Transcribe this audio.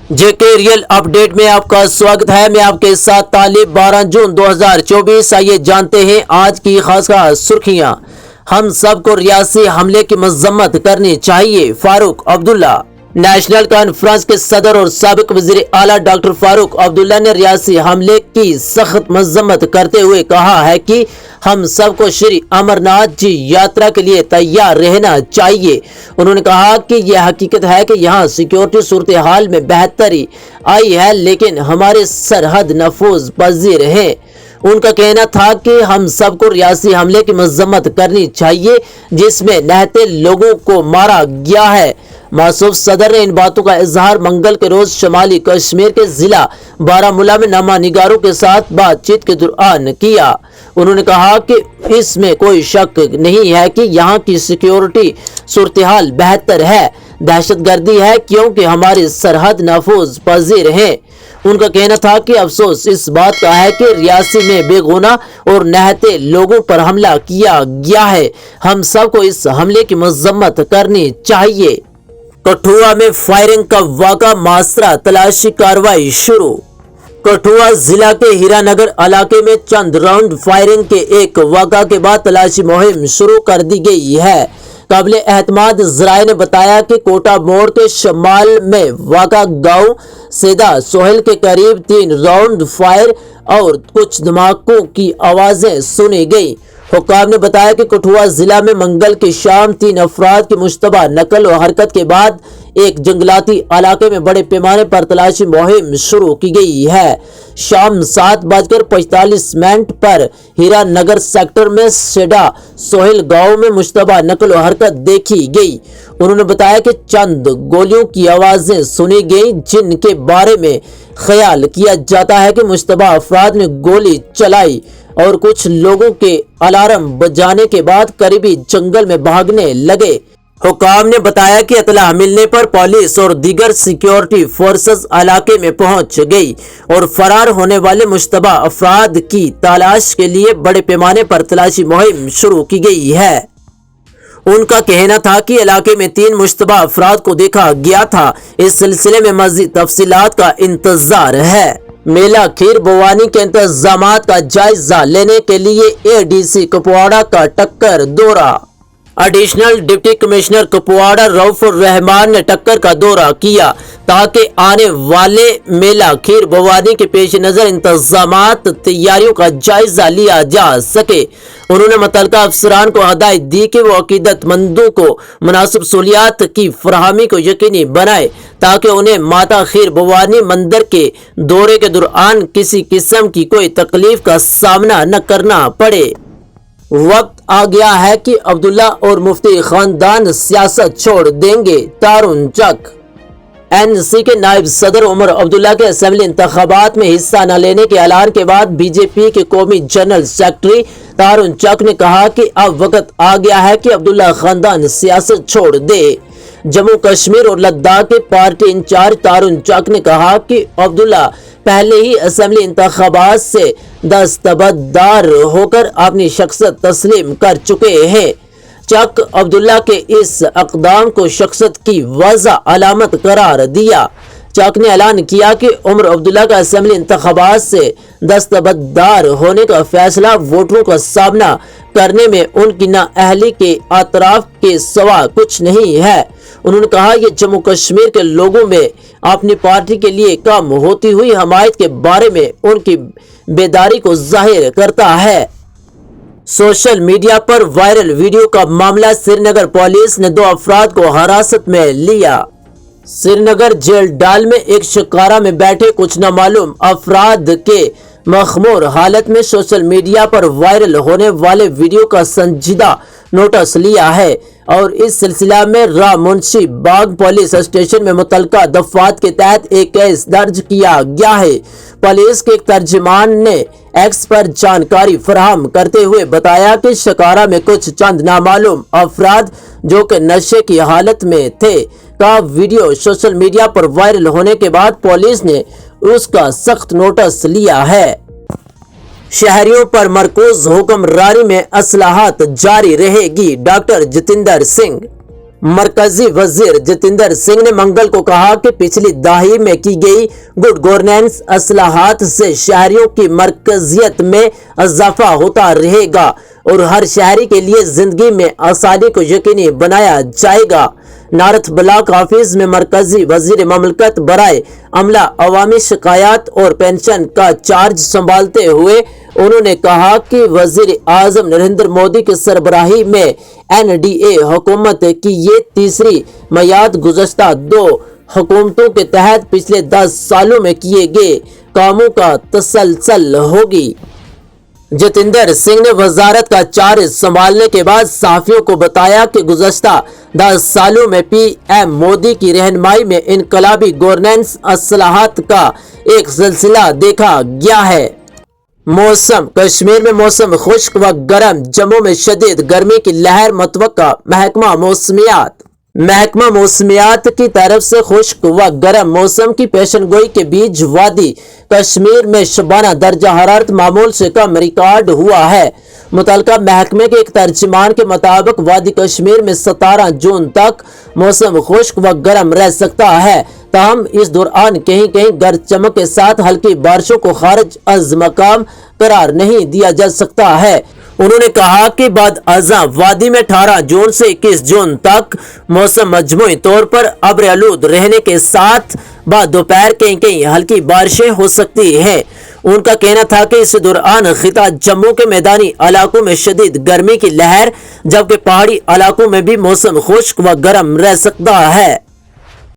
जेके real update में आपका स्वागत है। मैं आपके साथ तालिब। 12 जून 2024। आइए जानते हैं आज की खास सुर्खियां। हम सबको रियासी हमले की मजम्मत करनी चाहिए, फारूक अब्दुल्ला। नेशनल कॉन्फ्रेंस के सदर और साबिक वजीर आला डॉक्टर फारूक अब्दुल्ला ने रियासी हमले की सख्त मजम्मत करते हुए कहा है कि हम सबको श्री अमरनाथ जी यात्रा के लिए तैयार रहना चाहिए। उन्होंने कहा कि यह हकीकत है कि यहाँ सिक्योरिटी सूरत हाल में बेहतरी आई है, लेकिन हमारे सरहद नफूज पजीर हैं। उनका कहना था कि हम सबको रियासी हमले की मजम्मत करनी चाहिए जिसमें नहते लोगों को मारा गया है। मासूफ सदर ने इन बातों का इजहार मंगल के रोज शुमाली कश्मीर के जिला बारामूला में नमा निगारों के साथ बातचीत के दौरान किया। उन्होंने कहा कि इसमें कोई शक नहीं है कि यहाँ की सिक्योरिटी सूरत हाल बेहतर है। दहशतगर्दी है क्योंकि हमारी सरहद नफूज पजीर है। उनका कहना था कि अफसोस इस बात का है कि रियासी में बेगुनाह और नहते लोगों पर हमला किया गया है। हम सबको इस हमले की मजम्मत करनी चाहिए। कठुआ में फायरिंग का वाक़ा, मासरा तलाशी कार्रवाई शुरू। कठुआ जिला के हीरानगर इलाके में चंद राउंड फायरिंग के एक वाक़ा के बाद तलाशी मुहिम शुरू कर दी गई है। काबिले एतमाद ज़राए ने बताया कि कोटा मोड़ के शमाल में वाक़ा गांव सेदा सोहेल के करीब 3 राउंड फायर और कुछ धमाकों की आवाज़ें सुनी गई। हुक्काम ने बताया कि कठुआ जिला में मंगल की शाम 3 अफराद की मुश्तबा नकल व हरकत के बाद एक जंगलाती इलाके में बड़े पैमाने पर तलाशी मुहिम शुरू की गई है। शाम 7:45 पर हीरानगर सेक्टर में सेडा सोहेल गांव में मुश्तबा नकल व हरकत देखी गई। उन्होंने बताया कि चंद गोलियों की आवाजें सुनी गई जिनके बारे में ख्याल किया जाता है कि मुश्तबा अफराद ने गोली चलाई और कुछ लोगों के अलार्म बजाने के बाद करीबी जंगल में भागने लगे। हुक्काम ने बताया कि इत्तला मिलने पर पुलिस और दीगर सिक्योरिटी फोर्सेस इलाके में पहुंच गई और फरार होने वाले मुश्तबा अफराद की तलाश के लिए बड़े पैमाने पर तलाशी मुहिम शुरू की गई है। उनका कहना था कि इलाके में 3 मुश्तबा अफराद को देखा गया था। इस सिलसिले में मज़ीद तफसीलात का इंतजार है। मेला खीर भवानी के इंतजामात का जायजा लेने के लिए एडीसी कुपवाड़ा का टक्कर दौरा। Additional deputy commissioner Kupwara Raufur Rahman ने टक्कर का दौरा किया ताकि आने वाले मेला खीर भवानी के पेश नजर इंतजामात तैयारियों का जायजा लिया जा सके। उन्होंने मुतल्लिका अफसरान को हदायत दी कि वो अकीदतमंदों को मुनासिब सहूलियात की फराहमी को यकीनी बनाए ताकि उन्हें माता खीर भवानी मंदिर के दौरे के दौरान किसी किस्म की कोई तकलीफ का सामना न करना पड़े। वक्त आ गया है कि अब्दुल्ला और मुफ्ती खानदान सियासत छोड़ देंगे, तारुन चक। एनसी के नायब सदर उमर अब्दुल्ला के असेंबली इंतखाबात में हिस्सा न लेने के ऐलान के बाद बीजेपी के कौमी जनरल सेक्रेटरी तारुन चक ने कहा कि अब वक्त आ गया है कि अब्दुल्ला खानदान सियासत छोड़ दे। जम्मू कश्मीर और लद्दाख के पार्टी इंचार्ज तारुन चक ने कहा कि अब्दुल्ला पहले ही असेंबली इंतखाबात से दस्तबरदार होकर अपनी शख्सियत तस्लीम कर चुके हैं। चक अब्दुल्ला के इस अक़दाम को शख्सियत की वाज़ा अलामत करार दिया। चक ने ऐलान किया कि उमर अब्दुल्ला का असेंबली इंतखाबात से दस्तबरदार होने का फैसला वोटरों का सामना करने में उनकी नाअहली के एतराफ़ के सिवा कुछ नहीं है। उन्होंने कहा यह जम्मू कश्मीर के लोगों में अपनी पार्टी के लिए कम होती हुई हमायत के बारे में उनकी बेदारी को जाहिर करता है। सोशल मीडिया पर वायरल वीडियो का मामला, श्रीनगर पुलिस ने 2 अफराद को हिरासत में लिया। श्रीनगर जेल डाल में एक शिकारा में बैठे कुछ नामालूम अफराद के मखमूर हालत में सोशल मीडिया पर वायरल होने वाले वीडियो का संजीदा नोटिस लिया है और इस सिलसिला में मुंशी बाग पुलिस स्टेशन में मुतल्लिका दफात के तहत एक केस दर्ज किया गया है। पुलिस के एक तर्जुमान ने एक्स पर जानकारी फराहम करते हुए बताया कि शिकारा में कुछ चंद नामालूम अफराद जो कि नशे की हालत में थे का वीडियो सोशल मीडिया पर वायरल होने के बाद पुलिस ने उसका सख्त नोटिस लिया है। शहरियों पर मरकूज हुक्मरानी में असलाहत जारी रहेगी, डॉक्टर जितेंद्र सिंह। مرکزی وزیر جتیندر سنگھ نے منگل کو کہا کہ پچھلی دہائی میں کی گئی گڈ گورننس اصلاحات سے شہریوں کی مرکزیت میں اضافہ ہوتا رہے گا اور ہر شہری کے لیے زندگی میں آسانی کو یقینی بنایا جائے گا۔ نارتھ بلاک آفس میں مرکزی وزیر مملکت برائے عملہ، عوامی شکایات اور پنشن کا چارج سنبھالتے ہوئے انہوں نے کہا کہ وزیر اعظم نریندر مودی کی سربراہی میں NDA حکومت کی یہ تیسری میعاد گزشتہ 2 حکومتوں کے تحت پچھلے 10 سالوں میں کیے گئے کاموں کا تسلسل ہوگی۔ جتیندر سنگھ نے وزارت کا چارج سنبھالنے کے بعد صحافیوں کو بتایا کہ گزشتہ 10 سالوں میں PM مودی کی رہنمائی میں انقلابی گورننس اصلاحات کا ایک سلسلہ دیکھا گیا ہے۔ موسم: کشمیر میں موسم خشک و گرم، جموں میں شدید گرمی کی لہر متوقع۔ محکمہ موسمیات کی طرف سے خشک و گرم موسم کی پیشن گوئی کے بیچ وادی کشمیر میں شبانہ درجہ حرارت معمول سے کم ریکارڈ ہوا ہے۔ متعلقہ محکمے کے ایک ترجمان کے مطابق وادی کشمیر میں 17 جون تک موسم خشک و گرم رہ سکتا ہے، تاہم اس دوران کہیں کہیں گرج چمک کے ساتھ ہلکی بارشوں کو خارج از مقام قرار نہیں دیا جا سکتا ہے۔ انہوں نے کہا کہ بعد ازاں وادی میں 18 جون سے 21 جون تک موسم مجموعی طور پر ابرآلود رہنے کے ساتھ بعد دوپہر کہیں کہیں ہلکی بارشیں ہو سکتی ہیں۔ ان کا کہنا تھا کہ اس دوران خطہ جموں کے میدانی علاقوں میں شدید گرمی کی لہر، جبکہ پہاڑی علاقوں میں بھی موسم خشک و گرم رہ سکتا ہے۔